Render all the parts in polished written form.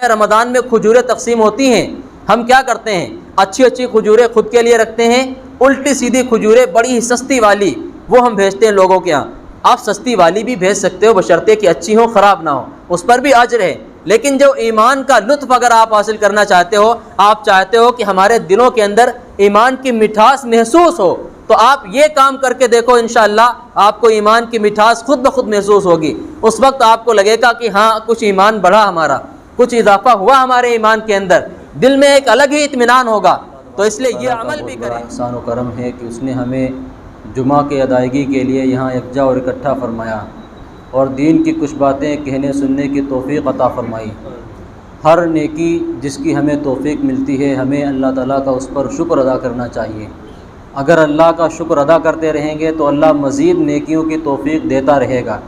رمضان میں کھجوریں تقسیم ہوتی ہیں، ہم کیا کرتے ہیں؟ اچھی اچھی کھجوریں خود کے لیے رکھتے ہیں، الٹی سیدھی کھجوریں بڑی سستی والی وہ ہم بھیجتے ہیں لوگوں کے ہاں۔ آپ سستی والی بھی بھیج سکتے ہو بشرطے کہ اچھی ہو، خراب نہ ہو، اس پر بھی اجر ہے۔ لیکن جو ایمان کا لطف اگر آپ حاصل کرنا چاہتے ہو، آپ چاہتے ہو کہ ہمارے دلوں کے اندر ایمان کی مٹھاس محسوس ہو، تو آپ یہ کام کر کے دیکھو، انشاءاللہ آپ کو ایمان کی مٹھاس خود بخود محسوس ہوگی۔ اس وقت آپ کو لگے گا کہ ہاں کچھ ایمان بڑھا ہمارا، کچھ اضافہ ہوا ہمارے ایمان کے اندر، دل میں ایک الگ ہی اطمینان ہوگا۔ تو اس لیے یہ عمل بھی کریں۔ احسان و کرم ہے کہ اس نے ہمیں جمعہ کی ادائیگی کے لیے یہاں یکجا اور اکٹھا فرمایا اور دین کی کچھ باتیں کہنے سننے کی توفیق عطا فرمائی۔ ہر نیکی جس کی ہمیں توفیق ملتی ہے، ہمیں اللہ تعالیٰ کا اس پر شکر ادا کرنا چاہیے۔ اگر اللہ کا شکر ادا کرتے رہیں گے تو اللہ مزید نیکیوں کی توفیق دیتا رہے گا۔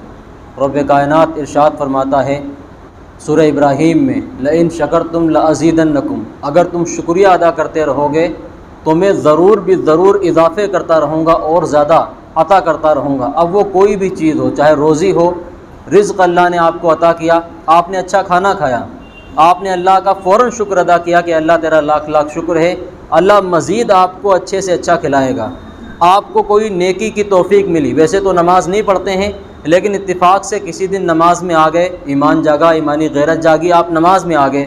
رب کائنات ارشاد فرماتا ہے سورہ ابراہیم میں، لئن شکرتم لازیدنکم، اگر تم شکریہ ادا کرتے رہو گے تو میں ضرور بھی ضرور اضافے کرتا رہوں گا اور زیادہ عطا کرتا رہوں گا۔ اب وہ کوئی بھی چیز ہو، چاہے روزی ہو، رزق اللہ نے آپ کو عطا کیا، آپ نے اچھا کھانا کھایا، آپ نے اللہ کا فوراً شکر ادا کیا کہ اللہ تیرا لاکھ لاکھ شکر ہے، اللہ مزید آپ کو اچھے سے اچھا کھلائے گا۔ آپ کو کوئی نیکی کی توفیق ملی، ویسے تو نماز نہیں پڑھتے ہیں لیکن اتفاق سے کسی دن نماز میں آ گئے، ایمان جاگا، ایمانی غیرت جاگی، آپ نماز میں آ گئے،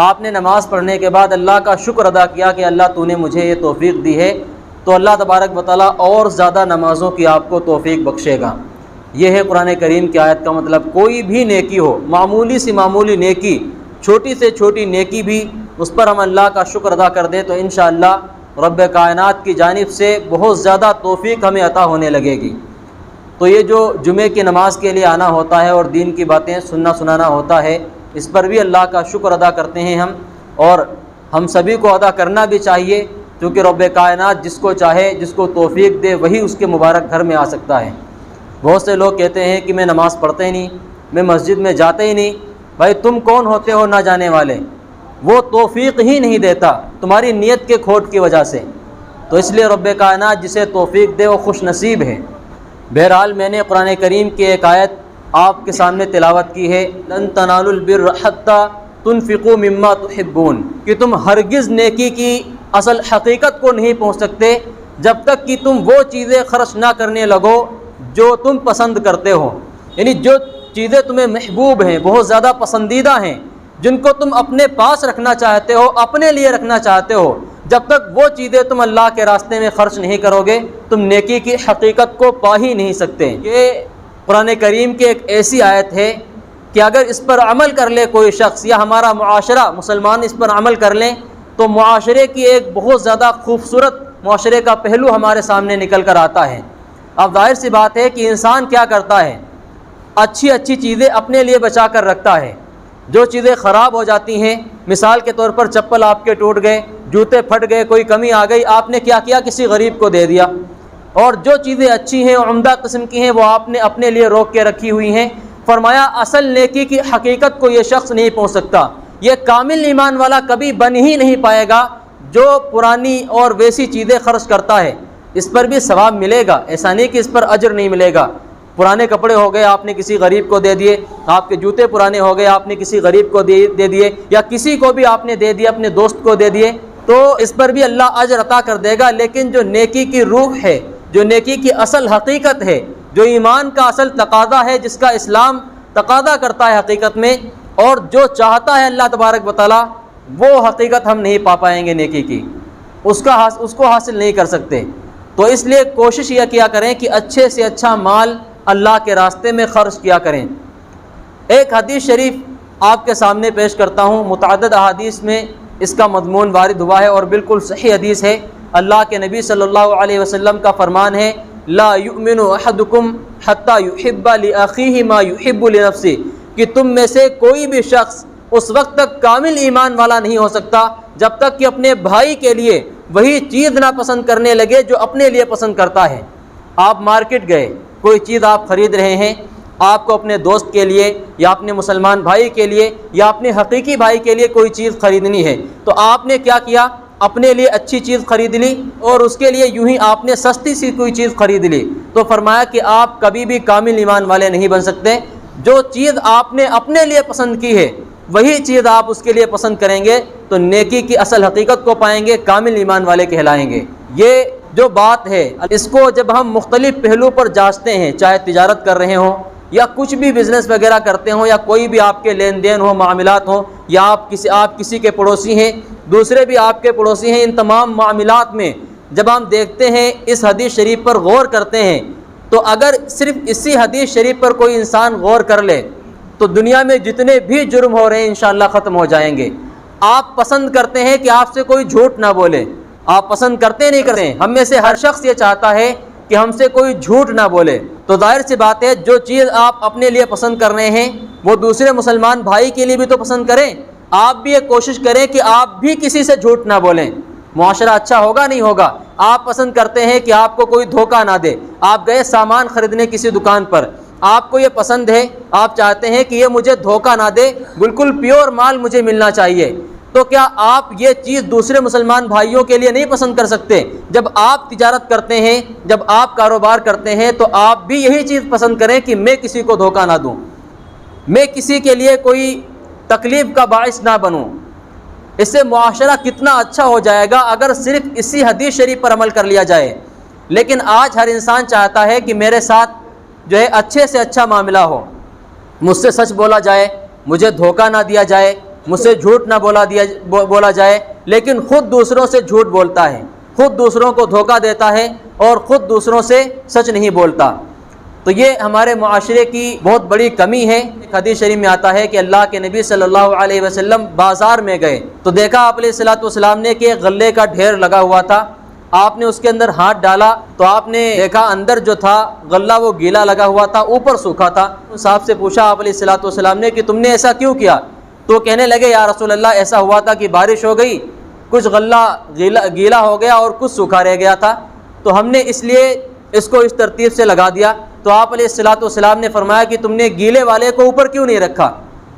آپ نے نماز پڑھنے کے بعد اللہ کا شکر ادا کیا کہ اللہ تو نے مجھے یہ توفیق دی ہے، تو اللہ تبارک و تعالیٰ اور زیادہ نمازوں کی آپ کو توفیق بخشے گا۔ یہ ہے قرآن کریم کی آیت کا مطلب۔ کوئی بھی نیکی ہو، معمولی سی معمولی نیکی، چھوٹی سے چھوٹی نیکی بھی، اس پر ہم اللہ کا شکر ادا کر دیں تو انشاءاللہ رب کائنات کی جانب سے بہت زیادہ توفیق ہمیں عطا ہونے لگے گی۔ تو یہ جو جمعے کی نماز کے لیے آنا ہوتا ہے اور دین کی باتیں سننا سنانا ہوتا ہے، اس پر بھی اللہ کا شکر ادا کرتے ہیں ہم، اور ہم سبھی کو ادا کرنا بھی چاہیے، کیونکہ رب کائنات جس کو چاہے، جس کو توفیق دے، وہی اس کے مبارک گھر میں آ سکتا ہے۔ بہت سے لوگ کہتے ہیں کہ میں نماز پڑھتے ہی نہیں، میں مسجد میں جاتے ہی نہیں۔ بھائی تم کون ہوتے ہو نہ جانے والے؟ وہ توفیق ہی نہیں دیتا تمہاری نیت کے کھوٹ کی وجہ سے۔ تو اس لیے رب کائنات جسے توفیق دے وہ خوش نصیب ہے۔ بہرحال میں نے قرآن کریم کی ایک آیت آپ کے سامنے تلاوت کی ہے، لن تنالوا البر حتی تنفقوا مما تحبون، کہ تم ہرگز نیکی کی اصل حقیقت کو نہیں پہنچ سکتے جب تک کہ تم وہ چیزیں خرچ نہ کرنے لگو جو تم پسند کرتے ہو، یعنی جو چیزیں تمہیں محبوب ہیں، بہت زیادہ پسندیدہ ہیں، جن کو تم اپنے پاس رکھنا چاہتے ہو، اپنے لیے رکھنا چاہتے ہو، جب تک وہ چیزیں تم اللہ کے راستے میں خرچ نہیں کرو گے تم نیکی کی حقیقت کو پا ہی نہیں سکتے۔ یہ قرآن کریم کی ایک ایسی آیت ہے کہ اگر اس پر عمل کر لے کوئی شخص یا ہمارا معاشرہ مسلمان اس پر عمل کر لیں تو معاشرے کی ایک بہت زیادہ خوبصورت معاشرے کا پہلو ہمارے سامنے نکل کر آتا ہے۔ اب ظاہر سی بات ہے کہ انسان کیا کرتا ہے، اچھی اچھی چیزیں اپنے لیے بچا کر رکھتا ہے، جو چیزیں خراب ہو جاتی ہیں، مثال کے طور پر چپل آپ کے ٹوٹ گئے، جوتے پھٹ گئے، کوئی کمی آ گئی، آپ نے کیا کیا، کسی غریب کو دے دیا، اور جو چیزیں اچھی ہیں عمدہ قسم کی ہیں وہ آپ نے اپنے لیے روک کے رکھی ہوئی ہیں۔ فرمایا اصل نیکی کی حقیقت کو یہ شخص نہیں پہنچ سکتا، یہ کامل ایمان والا کبھی بن ہی نہیں پائے گا جو پرانی اور ویسی چیزیں خرچ کرتا ہے۔ اس پر بھی ثواب ملے گا، ایسا نہیں کہ اس پر اجر نہیں ملے گا۔ پرانے کپڑے ہو گئے آپ نے کسی غریب کو دے دیے، آپ کے جوتے پرانے ہو گئے آپ نے کسی غریب کو دے دیے، یا کسی کو بھی آپ نے دے دیے، اپنے دوست کو دے دیے، تو اس پر بھی اللہ اجر عطا کر دے گا۔ لیکن جو نیکی کی روح ہے، جو نیکی کی اصل حقیقت ہے، جو ایمان کا اصل تقاضا ہے، جس کا اسلام تقاضا کرتا ہے حقیقت میں، اور جو چاہتا ہے اللہ تبارک و تعالیٰ، وہ حقیقت ہم نہیں پا پائیں گے نیکی کی، اس کو حاصل نہیں کر سکتے۔ تو اس لیے کوشش یہ کیا کریں کہ اچھے سے اچھا مال اللہ کے راستے میں خرچ کیا کریں۔ ایک حدیث شریف آپ کے سامنے پیش کرتا ہوں، متعدد احادیث میں اس کا مضمون وارد ہوا ہے اور بالکل صحیح حدیث ہے۔ اللہ کے نبی صلی اللہ علیہ وسلم کا فرمان ہے، لا یؤمن احدکم حتی یحب لاخیہ ما یحب لنفسہ، کہ تم میں سے کوئی بھی شخص اس وقت تک کامل ایمان والا نہیں ہو سکتا جب تک کہ اپنے بھائی کے لیے وہی چیز نہ پسند کرنے لگے جو اپنے لیے پسند کرتا ہے۔ آپ مارکیٹ گئے، کوئی چیز آپ خرید رہے ہیں، آپ کو اپنے دوست کے لیے یا اپنے مسلمان بھائی کے لیے یا اپنے حقیقی بھائی کے لیے کوئی چیز خریدنی ہے، تو آپ نے کیا کیا، اپنے لیے اچھی چیز خرید لی اور اس کے لیے یوں ہی آپ نے سستی سی کوئی چیز خرید لی۔ تو فرمایا کہ آپ کبھی بھی کامل ایمان والے نہیں بن سکتے۔ جو چیز آپ نے اپنے لیے پسند کی ہے وہی چیز آپ اس کے لیے پسند کریں گے تو نیکی کی اصل حقیقت کو پائیں گے، کامل ایمان والے کہلائیں گے۔ یہ جو بات ہے اس کو جب ہم مختلف پہلو پر جانچتے ہیں، چاہے تجارت کر رہے ہوں یا کچھ بھی بزنس وغیرہ کرتے ہوں یا کوئی بھی آپ کے لین دین ہو، معاملات ہوں، یا آپ کسی کے پڑوسی ہیں، دوسرے بھی آپ کے پڑوسی ہیں، ان تمام معاملات میں جب ہم دیکھتے ہیں، اس حدیث شریف پر غور کرتے ہیں، تو اگر صرف اسی حدیث شریف پر کوئی انسان غور کر لے تو دنیا میں جتنے بھی جرم ہو رہے ہیں انشاءاللہ ختم ہو جائیں گے۔ آپ پسند کرتے ہیں کہ آپ سے کوئی جھوٹ نہ بولے، آپ پسند کرتے نہیں کرتے ہیں؟ ہم میں سے ہر شخص یہ چاہتا ہے کہ ہم سے کوئی جھوٹ نہ بولے۔ تو ظاہر سی بات ہے جو چیز آپ اپنے لیے پسند کر رہے ہیں وہ دوسرے مسلمان بھائی کے لیے بھی تو پسند کریں۔ آپ بھی یہ کوشش کریں کہ آپ بھی کسی سے جھوٹ نہ بولیں، معاشرہ اچھا ہوگا نہیں ہوگا۔ آپ پسند کرتے ہیں کہ آپ کو کوئی دھوکہ نہ دے، آپ گئے سامان خریدنے کسی دکان پر، آپ کو یہ پسند ہے، آپ چاہتے ہیں کہ یہ مجھے دھوکہ نہ دے، بالکل پیور مال مجھے ملنا چاہیے، تو کیا آپ یہ چیز دوسرے مسلمان بھائیوں کے لیے نہیں پسند کر سکتے؟ جب آپ تجارت کرتے ہیں، جب آپ کاروبار کرتے ہیں تو آپ بھی یہی چیز پسند کریں کہ میں کسی کو دھوکہ نہ دوں، میں کسی کے لیے کوئی تکلیف کا باعث نہ بنوں۔ اس سے معاشرہ کتنا اچھا ہو جائے گا اگر صرف اسی حدیث شریف پر عمل کر لیا جائے۔ لیکن آج ہر انسان چاہتا ہے کہ میرے ساتھ جو ہے اچھے سے اچھا معاملہ ہو، مجھ سے سچ بولا جائے، مجھے دھوکہ نہ دیا جائے، مجھ سے جھوٹ نہ بولا جائے، لیکن خود دوسروں سے جھوٹ بولتا ہے، خود دوسروں کو دھوکہ دیتا ہے اور خود دوسروں سے سچ نہیں بولتا۔ تو یہ ہمارے معاشرے کی بہت بڑی کمی ہے۔ ایک حدیث شریف میں آتا ہے کہ اللہ کے نبی صلی اللہ علیہ وسلم بازار میں گئے تو دیکھا آپ علیہ الصلوۃ والسلام نے کہ غلے کا ڈھیر لگا ہوا تھا۔ آپ نے اس کے اندر ہاتھ ڈالا تو آپ نے دیکھا اندر جو تھا غلہ وہ گیلا لگا ہوا تھا، اوپر سوکھا تھا۔ صاحب سے پوچھا آپ علیہ الصلوۃ والسلام نے کہ تم نے ایسا کیوں کیا؟ تو کہنے لگے یا رسول اللہ ایسا ہوا تھا کہ بارش ہو گئی، کچھ غلہ گیلا ہو گیا اور کچھ سوکھا رہ گیا تھا، تو ہم نے اس لیے اس کو اس ترتیب سے لگا دیا۔ تو آپ علیہ الصلوۃ والسلام نے فرمایا کہ تم نے گیلے والے کو اوپر کیوں نہیں رکھا؟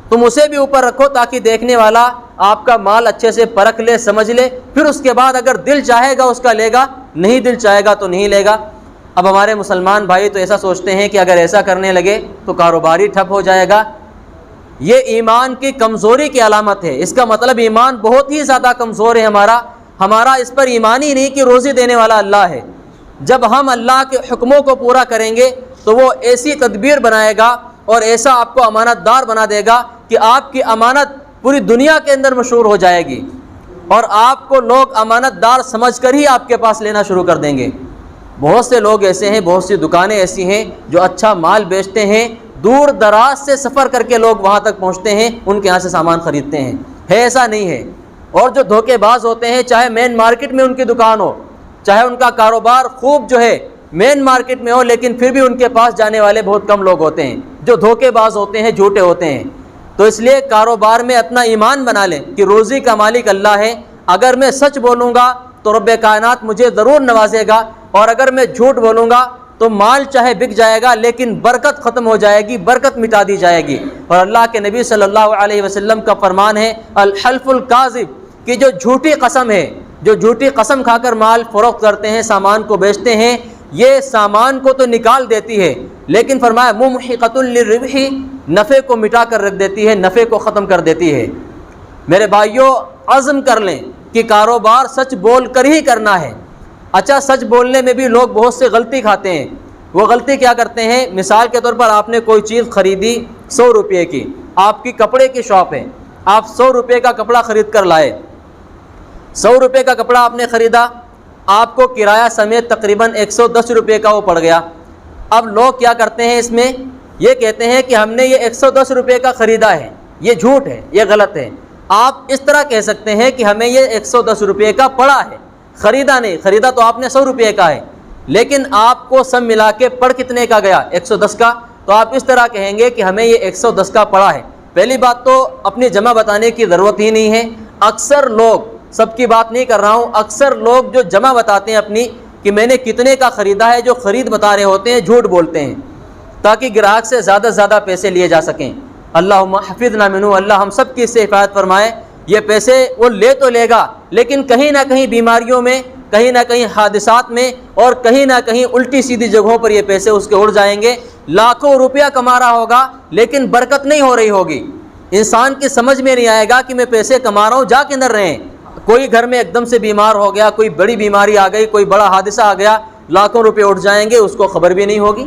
تم اسے بھی اوپر رکھو تاکہ دیکھنے والا آپ کا مال اچھے سے پرکھ لے، سمجھ لے، پھر اس کے بعد اگر دل چاہے گا اس کا لے گا، نہیں دل چاہے گا تو نہیں لے گا۔ اب ہمارے مسلمان بھائی تو ایسا سوچتے ہیں کہ اگر ایسا کرنے لگے تو کاروبار ہی ٹھپ ہو جائے گا۔ یہ ایمان کی کمزوری کی علامت ہے۔ اس کا مطلب ایمان بہت ہی زیادہ کمزور ہے ہمارا اس پر ایمان ہی نہیں کہ روزی دینے والا اللہ ہے۔ جب ہم اللہ کے حکموں کو پورا کریں گے تو وہ ایسی تدبیر بنائے گا اور ایسا آپ کو امانت دار بنا دے گا کہ آپ کی امانت پوری دنیا کے اندر مشہور ہو جائے گی اور آپ کو لوگ امانت دار سمجھ کر ہی آپ کے پاس لینا شروع کر دیں گے۔ بہت سے لوگ ایسے ہیں، بہت سی دکانیں ایسی ہیں جو اچھا مال بیچتے ہیں، دور دراز سے سفر کر کے لوگ وہاں تک پہنچتے ہیں، ان کے یہاں سے سامان خریدتے ہیں۔ ہے ایسا نہیں ہے۔ اور جو دھوکے باز ہوتے ہیں، چاہے مین مارکیٹ میں ان کی دکان ہو، چاہے ان کا کاروبار خوب جو ہے مین مارکیٹ میں ہو، لیکن پھر بھی ان کے پاس جانے والے بہت کم لوگ ہوتے ہیں جو دھوکے باز ہوتے ہیں، جھوٹے ہوتے ہیں۔ تو اس لیے کاروبار میں اپنا ایمان بنا لیں کہ روزی کا مالک اللہ ہے، اگر میں سچ بولوں گا تو رب کائنات مجھے ضرور نوازے گا، اور اگر میں جھوٹ بولوں گا تو مال چاہے بک جائے گا لیکن برکت ختم ہو جائے گی، برکت مٹا دی جائے گی۔ اور اللہ کے نبی صلی اللہ علیہ وسلم کا فرمان ہے الحلف الکاذب، کہ جو جھوٹی قسم ہے، جو جھوٹی قسم کھا کر مال فروخت کرتے ہیں، سامان کو بیچتے ہیں، یہ سامان کو تو نکال دیتی ہے لیکن فرمایا ممحقۃ للربح، نفع کو مٹا کر رکھ دیتی ہے، نفع کو ختم کر دیتی ہے۔ میرے بھائیوں عزم کر لیں کہ کاروبار سچ بول کر ہی کرنا ہے۔ اچھا سچ بولنے میں بھی لوگ بہت سے غلطی کھاتے ہیں۔ وہ غلطی کیا کرتے ہیں؟ مثال کے طور پر آپ نے کوئی چیز خریدی 100 روپے کی، آپ کی کپڑے کی شاپ ہے، آپ 100 روپے کا کپڑا خرید کر لائے، 100 روپے کا کپڑا آپ نے خریدا، آپ کو کرایہ سمیت تقریباً 110 روپے کا وہ پڑ گیا۔ اب لوگ کیا کرتے ہیں اس میں؟ یہ کہتے ہیں کہ ہم نے یہ 110 روپے کا خریدا ہے، یہ جھوٹ ہے، یہ غلط ہے۔ آپ اس طرح کہہ سکتے ہیں کہ ہمیں یہ 110 روپے کا پڑا ہے، خریدا نہیں، خریدا تو آپ نے 100 روپے کا ہے، لیکن آپ کو سب ملا کے پڑ کتنے کا گیا؟ 110 کا۔ تو آپ اس طرح کہیں گے کہ ہمیں یہ 110 کا پڑا ہے۔ پہلی بات تو اپنی جمع بتانے کی ضرورت ہی نہیں ہے۔ اکثر لوگ، سب کی بات نہیں کر رہا ہوں، اکثر لوگ جو جمع بتاتے ہیں اپنی کہ میں نے کتنے کا خریدا ہے، جو خرید بتا رہے ہوتے ہیں، جھوٹ بولتے ہیں تاکہ گراہک سے زیادہ سے زیادہ پیسے لیے جا سکیں۔ اللہم حفظنا منہ، اللہ ہم سب کی اس سے حفاظت فرمائے۔ یہ پیسے وہ لے تو لے گا لیکن کہیں نہ کہیں بیماریوں میں، کہیں نہ کہیں حادثات میں، اور کہیں نہ کہیں الٹی سیدھی جگہوں پر یہ پیسے اس کے اڑ جائیں گے۔ لاکھوں روپیہ کما رہا ہوگا لیکن برکت نہیں ہو رہی ہوگی، انسان کی سمجھ میں نہیں آئے گا کہ میں پیسے کما رہا ہوں، جا کے اندر رہیں۔ کوئی گھر میں ایک دم سے بیمار ہو گیا، کوئی بڑی بیماری آ گئی، کوئی بڑا حادثہ آ گیا، لاکھوں روپے اٹھ جائیں گے، اس کو خبر بھی نہیں ہوگی۔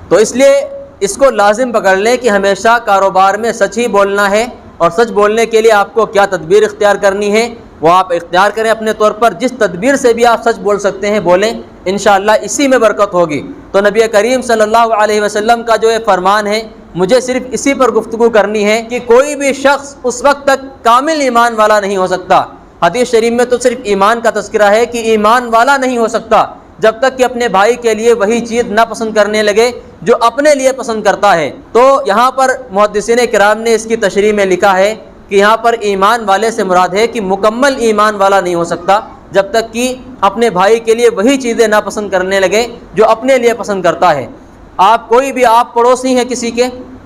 تو اس لیے اس کو لازم پکڑ لیں کہ ہمیشہ کاروبار میں سچ ہی بولنا ہے، اور سچ بولنے کے لیے آپ کو کیا تدبیر اختیار کرنی ہے وہ آپ اختیار کریں اپنے طور پر۔ جس تدبیر سے بھی آپ سچ بول سکتے ہیں بولیں، انشاءاللہ اسی میں برکت ہوگی۔ تو نبی کریم صلی اللہ علیہ وسلم کا جو یہ فرمان ہے، مجھے صرف اسی پر گفتگو کرنی ہے کہ کوئی بھی شخص اس وقت تک کامل ایمان والا نہیں ہو سکتا۔ حدیث شریف میں تو صرف ایمان کا تذکرہ ہے کہ ایمان والا نہیں ہو سکتا جب تک کہ اپنے بھائی کے لیے وہی چیز نہ پسند کرنے لگے جو اپنے لیے پسند کرتا ہے۔ تو یہاں پر محدثین کرام نے اس کی تشریح میں لکھا ہے کہ یہاں پر ایمان والے سے مراد ہے کہ مکمل ایمان والا نہیں ہو سکتا جب تک کہ اپنے بھائی کے لیے وہی چیزیں نہ پسند کرنے لگے جو اپنے لیے پسند کرتا ہے۔ آپ کوئی بھی، آپ پڑوسی ہیں کسی کے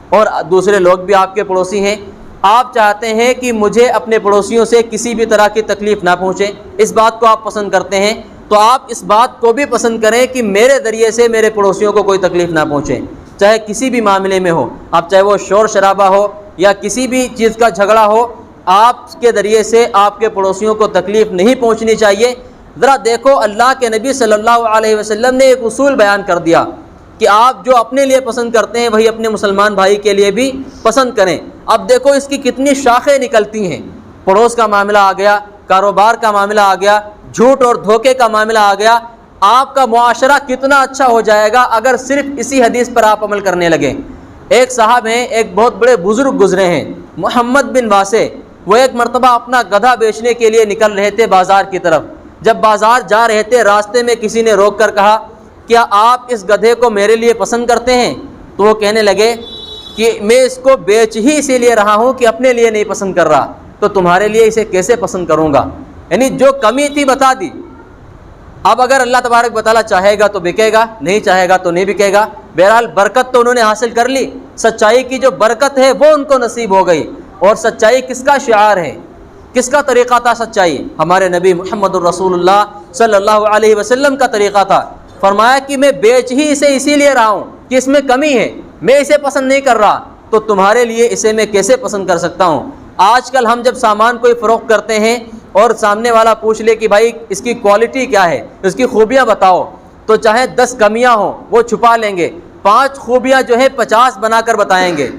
اور دوسرے لوگ بھی آپ کے پڑوسی ہیں، آپ چاہتے ہیں کہ مجھے اپنے پڑوسیوں سے کسی بھی طرح کی تکلیف نہ پہنچے، اس بات کو آپ پسند کرتے ہیں، تو آپ اس بات کو بھی پسند کریں کہ میرے ذریعے سے میرے پڑوسیوں کو کوئی تکلیف نہ پہنچے، چاہے کسی بھی معاملے میں ہو، اب چاہے وہ شور شرابہ ہو یا کسی بھی چیز کا جھگڑا ہو، آپ کے ذریعے سے آپ کے پڑوسیوں کو تکلیف نہیں پہنچنی چاہیے۔ ذرا دیکھو، اللہ کے نبی صلی اللہ علیہ وسلم نے ایک اصول بیان کر دیا کہ آپ جو اپنے لیے پسند کرتے ہیں وہی اپنے مسلمان بھائی کے لیے بھی پسند کریں۔ اب دیکھو اس کی کتنی شاخیں نکلتی ہیں، پڑوس کا معاملہ آ گیا، کاروبار کا معاملہ آ گیا، جھوٹ اور دھوکے کا معاملہ آ گیا۔ آپ کا معاشرہ کتنا اچھا ہو جائے گا اگر صرف اسی حدیث پر آپ عمل کرنے لگیں۔ ایک صاحب ہیں، ایک بہت بڑے بزرگ گزرے ہیں، محمد بن واسع، وہ ایک مرتبہ اپنا گدھا بیچنے کے لیے نکل رہے تھے بازار کی طرف۔ جب بازار جا رہے تھے، راستے میں کسی نے روک کر کہا، کیا آپ اس گدھے کو میرے لیے پسند کرتے ہیں؟ تو وہ کہنے لگے کہ میں اس کو بیچ ہی اسی لیے رہا ہوں کہ اپنے لیے نہیں پسند کر رہا، تو تمہارے لیے اسے کیسے پسند کروں گا؟ یعنی جو کمی تھی بتا دی۔ اب اگر اللہ تبارک و تعالیٰ چاہے گا تو بکے گا، نہیں چاہے گا تو نہیں بکے گا۔ بہرحال برکت تو انہوں نے حاصل کر لی، سچائی کی جو برکت ہے وہ ان کو نصیب ہو گئی۔ اور سچائی کس کا شعار ہے، کس کا طریقہ تھا سچائی؟ ہمارے نبی محمد الرسول اللہ صلی اللہ علیہ وسلم کا طریقہ تھا۔ فرمایا کہ میں بیچ ہی اسے اسی لیے رہا ہوں کہ اس میں کمی ہے، میں اسے پسند نہیں کر رہا، تو تمہارے لیے اسے میں کیسے پسند کر سکتا ہوں؟ آج کل ہم جب سامان کوئی فروخت کرتے ہیں اور سامنے والا پوچھ لے کہ بھائی اس کی کوالٹی کیا ہے، اس کی خوبیاں بتاؤ، تو چاہے 10 کمیاں ہوں وہ چھپا لیں گے، 5 خوبیاں جو ہے 50 بنا کر بتائیں گے۔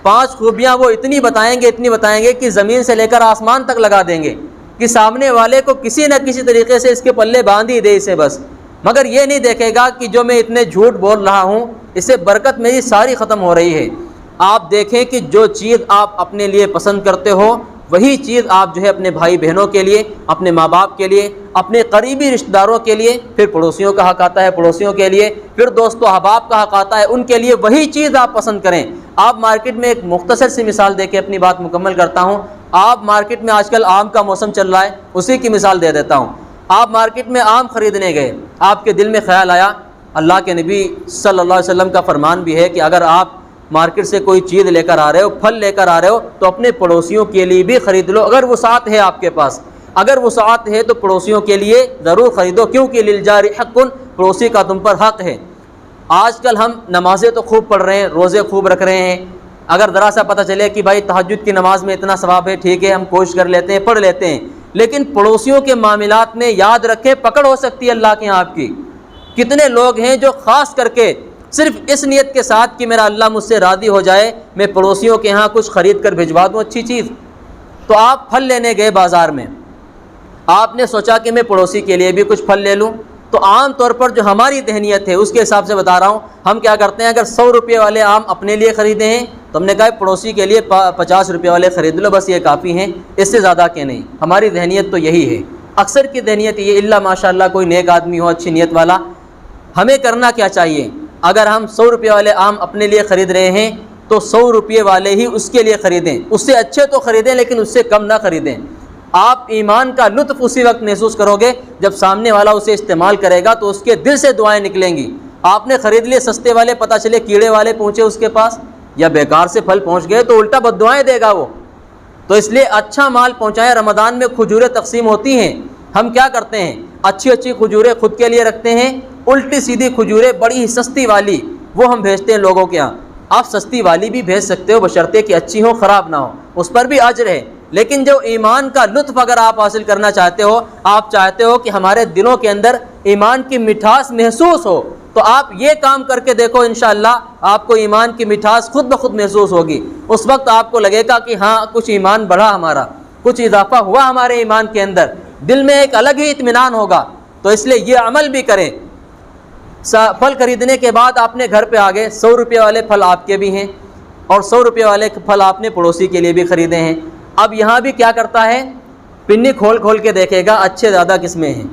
5 خوبیاں وہ اتنی بتائیں گے کہ زمین سے لے کر آسمان تک لگا دیں گے کہ سامنے والے کو کسی نہ کسی طریقے سے اس کے پلے باندھ ہی دے اسے بس، مگر یہ نہیں دیکھے گا کہ جو میں اتنے جھوٹ بول رہا ہوں اس سے برکت میری ساری ختم ہو رہی ہے۔ آپ دیکھیں کہ جو چیز آپ اپنے لیے پسند کرتے ہو وہی چیز آپ جو ہے اپنے بھائی بہنوں کے لیے، اپنے ماں باپ کے لیے، اپنے قریبی رشتہ داروں کے لیے، پھر پڑوسیوں کا حق آتا ہے پڑوسیوں کے لیے، پھر دوست و احباب کا حق آتا ہے ان کے لیے، وہی چیز آپ پسند کریں۔ آپ مارکیٹ میں ایک مختصر سی مثال دے کے اپنی بات مکمل کرتا ہوں۔ آپ مارکیٹ میں آج کل آم کا موسم چل رہا ہے، اسی کی مثال دے دیتا ہوں۔ آپ مارکیٹ میں آم خریدنے گئے، آپ کے دل میں خیال آیا، اللہ کے نبی صلی اللہ علیہ وسلم کا فرمان بھی ہے کہ اگر آپ مارکیٹ سے کوئی چیز لے کر آ رہے ہو، پھل لے کر آ رہے ہو، تو اپنے پڑوسیوں کے لیے بھی خرید لو اگر وسعت ہے آپ کے پاس۔ اگر وسعت ہے تو پڑوسیوں کے لیے ضرور خریدو، کیونکہ للجار حق، پڑوسی کا تم پر حق ہے۔ آج کل ہم نمازیں تو خوب پڑھ رہے ہیں، روزے خوب رکھ رہے ہیں، اگر ذرا سا پتہ چلے کہ بھائی تہجد کی نماز میں اتنا ثواب ہے، ٹھیک ہے ہم کوشش کر لیتے ہیں، پڑھ لیتے ہیں، لیکن پڑوسیوں کے معاملات میں یاد رکھیں پکڑ ہو سکتی ہے اللہ کے یہاں آپ کی۔ کتنے لوگ ہیں جو خاص کر کے صرف اس نیت کے ساتھ کہ میرا اللہ مجھ سے راضی ہو جائے میں پڑوسیوں کے ہاں کچھ خرید کر بھجوا دوں اچھی چیز۔ تو آپ پھل لینے گئے بازار میں، آپ نے سوچا کہ میں پڑوسی کے لیے بھی کچھ پھل لے لوں، تو عام طور پر جو ہماری ذہنیت ہے اس کے حساب سے بتا رہا ہوں، ہم کیا کرتے ہیں، اگر 100 روپے والے آم اپنے لیے خریدے ہیں تو ہم نے کہا پڑوسی کے لیے 50 روپے والے خرید لو، بس یہ کافی ہیں، اس سے زیادہ کہ نہیں۔ ہماری ذہنیت تو یہی ہے، اکثر کی ذہنیت یہ، اللہ ماشاء اللہ کوئی نیک آدمی ہو، اچھی نیت والا۔ ہمیں کرنا کیا چاہیے، اگر ہم 100 روپے والے آم اپنے لیے خرید رہے ہیں تو 100 روپے والے ہی اس کے لیے خریدیں، اس سے اچھے تو خریدیں لیکن اس سے کم نہ خریدیں۔ آپ ایمان کا لطف اسی وقت محسوس کرو گے جب سامنے والا اسے استعمال کرے گا تو اس کے دل سے دعائیں نکلیں گی۔ آپ نے خرید لیے سستے والے، پتہ چلے کیڑے والے پہنچے اس کے پاس یا بیکار سے پھل پہنچ گئے تو الٹا بد دعائیں دے گا وہ۔ تو اس لیے اچھا مال پہنچائیں۔ رمضان میں کھجوریں تقسیم ہوتی ہیں، ہم کیا کرتے ہیں، اچھی اچھی کھجوریں خود کے لیے رکھتے ہیں، الٹی سیدھی کھجوریں بڑی ہی سستی والی وہ ہم بھیجتے ہیں لوگوں کے یہاں۔ آپ سستی والی بھی بھیج سکتے ہو بشرطے کہ اچھی ہو، خراب نہ ہو، اس پر بھی اجر ہے۔ لیکن جو ایمان کا لطف اگر آپ حاصل کرنا چاہتے ہو، آپ چاہتے ہو کہ ہمارے دلوں کے اندر ایمان کی مٹھاس محسوس ہو، تو آپ یہ کام کر کے دیکھو، انشاءاللہ آپ کو ایمان کی مٹھاس خود بخود محسوس ہوگی۔ اس وقت آپ کو لگے گا کہ ہاں کچھ ایمان بڑھا ہمارا، کچھ اضافہ ہوا ہمارے ایمان کے اندر، دل میں ایک الگ ہی اطمینان ہوگا۔ تو اس لیے یہ عمل بھی کریں۔ پھل خریدنے کے بعد آپ نے گھر پہ آ گئے، 100 روپے والے پھل آپ کے بھی ہیں اور 100 روپے والے پھل آپ نے پڑوسی کے لیے بھی خریدے ہیں۔ اب یہاں بھی کیا کرتا ہے، پنی کھول کھول کے دیکھے گا اچھے زیادہ کس میں ہیں،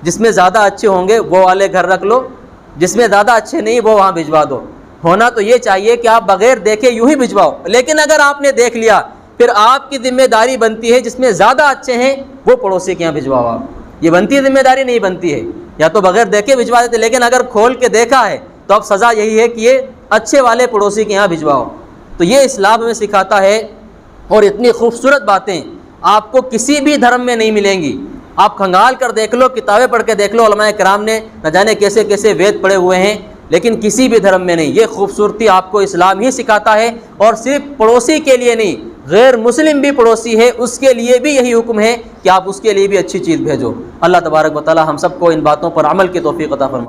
جس میں زیادہ اچھے ہوں گے وہ والے گھر رکھ لو، جس میں زیادہ اچھے نہیں وہ وہاں بھجوا دو۔ ہونا تو یہ چاہیے کہ آپ بغیر دیکھے یوں ہی بھجواؤ، لیکن اگر آپ نے دیکھ لیا پھر آپ کی ذمہ داری بنتی ہے جس میں زیادہ اچھے ہیں وہ پڑوسی کے یہاں بھجواؤ۔ آپ یہ بنتی ہے، ذمہ داری نہیں بنتی ہے، یا تو بغیر دیکھے بھجوا دیتے، لیکن اگر کھول کے دیکھا ہے تو اب سزا یہی ہے کہ یہ اچھے والے پڑوسی کے یہاں بھجواؤ۔ تو یہ اسلام ہمیں سکھاتا ہے، اور اتنی خوبصورت باتیں آپ کو کسی بھی دھرم میں نہیں ملیں گی۔ آپ کھنگال کر دیکھ لو، کتابیں پڑھ کے دیکھ لو، علماء کرام نے نہ جانے کیسے کیسے وید پڑھے ہوئے ہیں، لیکن کسی بھی دھرم میں نہیں۔ یہ خوبصورتی آپ کو اسلام ہی سکھاتا ہے، اور صرف پڑوسی کے لیے نہیں، غیر مسلم بھی پڑوسی ہے اس کے لیے بھی یہی حکم ہے کہ آپ اس کے لیے بھی اچھی چیز بھیجو۔ اللہ تبارک و تعالی ہم سب کو ان باتوں پر عمل کی توفیق عطا فرمائے۔